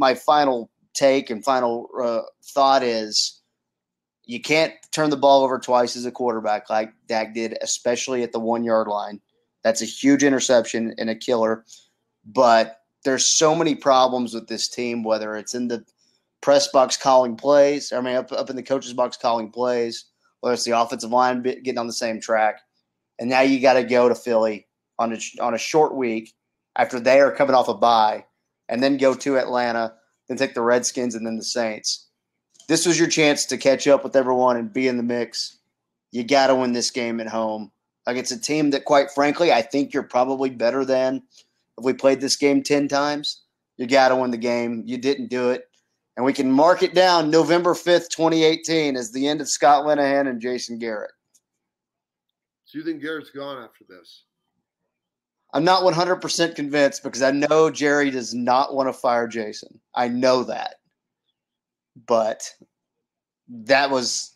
my final take and final thought is you can't turn the ball over twice as a quarterback like Dak did, especially at the 1 yard line. That's a huge interception and a killer. But there's so many problems with this team, whether it's in the press box calling plays, up in the coach's box calling plays, whether it's the offensive line getting on the same track. And now you got to go to Philly on a short week after they are coming off a bye, and then go to Atlanta, then take the Redskins and then the Saints. This was your chance to catch up with everyone and be in the mix. You got to win this game at home. Like, it's a team that, quite frankly, I think you're probably better than. If we played this game 10 times, you got to win the game. You didn't do it. And we can mark it down November 5th, 2018 as the end of Scott Linehan and Jason Garrett. So you think Garrett's gone after this? I'm not 100% convinced because I know Jerry does not want to fire Jason. I know that. But that was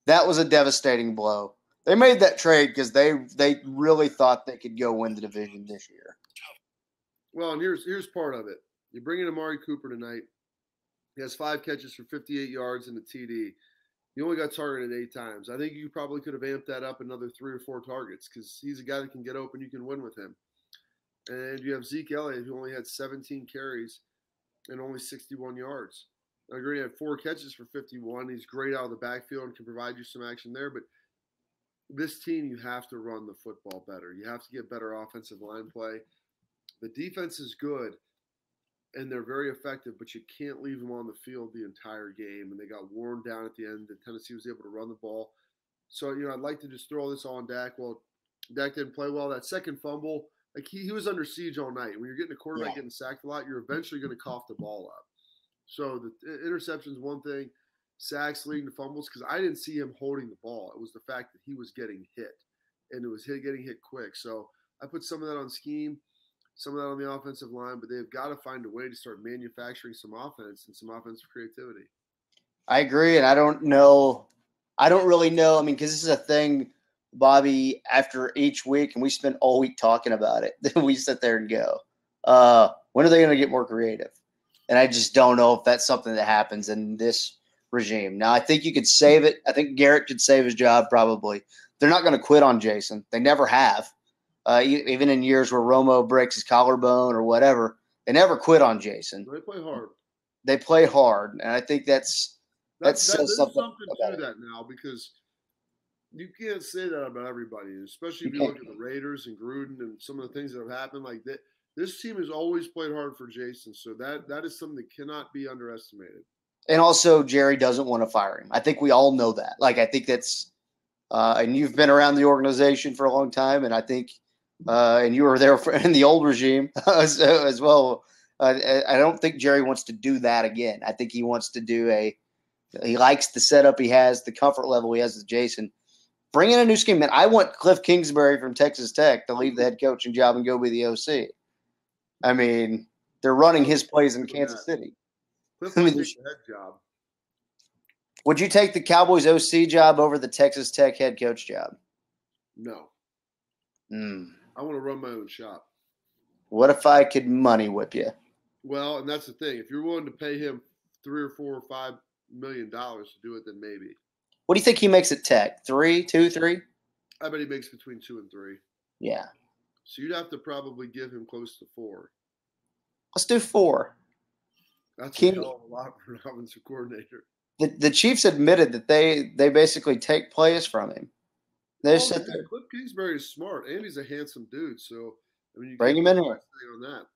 a devastating blow. They made that trade because they really thought they could go win the division this year. Well, and here's part of it. You bring in Amari Cooper tonight. He has 5 catches for 58 yards and a TD. He only got targeted 8 times. I think you probably could have amped that up another 3 or 4 targets because he's a guy that can get open. You can win with him. And you have Zeke Elliott, who only had 17 carries and only 61 yards. I agree, he had 4 catches for 51. He's great out of the backfield and can provide you some action there. But this team, you have to run the football better. You have to get better offensive line play. The defense is good, and they're very effective, but you can't leave them on the field the entire game. And they got worn down at the end. And Tennessee was able to run the ball. So, I'd like to just throw this all on Dak. Well, Dak didn't play well. That second fumble, like he was under siege all night. When you're getting a quarterback getting sacked a lot, you're eventually going to cough the ball up. So the interception's one thing, sacks leading to fumbles, because I didn't see him holding the ball. It was the fact that he was getting hit, and it was getting hit quick. So I put some of that on scheme, some of that on the offensive line, but they've got to find a way to start manufacturing some offense and some offensive creativity. I agree, and I don't really know. Because this is a thing, Bobby, after each week, and we spend all week talking about it, then we sit there and go, when are they going to get more creative? And I just don't know if that's something that happens in this regime. Now, I think you could save it. I think Garrett could save his job probably. They're not going to quit on Jason. They never have. Even in years where Romo breaks his collarbone or whatever, they never quit on Jason. They play hard. They play hard, and I think that says there's something to that now, because you can't say that about everybody, especially if you look at the Raiders and Gruden and some of the things that have happened like that. This team has always played hard for Jason, so that is something that cannot be underestimated. And also, Jerry doesn't want to fire him. I think we all know that. I think that's and you've been around the organization for a long time, and I think and you were there in the old regime as well. I don't think Jerry wants to do that again. I think he wants to do he likes the setup he has, the comfort level he has with Jason. Bring in a new scheme. Man, I want Cliff Kingsbury from Texas Tech to leave the head coaching job and go be the OC. They're running his plays in Kansas City. Cliff would take the head job. Would you take the Cowboys OC job over the Texas Tech head coach job? No. I want to run my own shop. What if I could money whip you? Well, and that's the thing. If you're willing to pay him $3 or $4 or $5 million to do it, then maybe. What do you think he makes at Tech? 3, 2, 3? I bet he makes between 2 and 3. Yeah. So you'd have to probably give him close to 4. Let's do 4. That's a hell of a lot for an offensive coordinator. The Chiefs admitted that they basically take plays from him. They sit there. Cliff Kingsbury is smart, and he's a handsome dude. So you bring him in here. On that.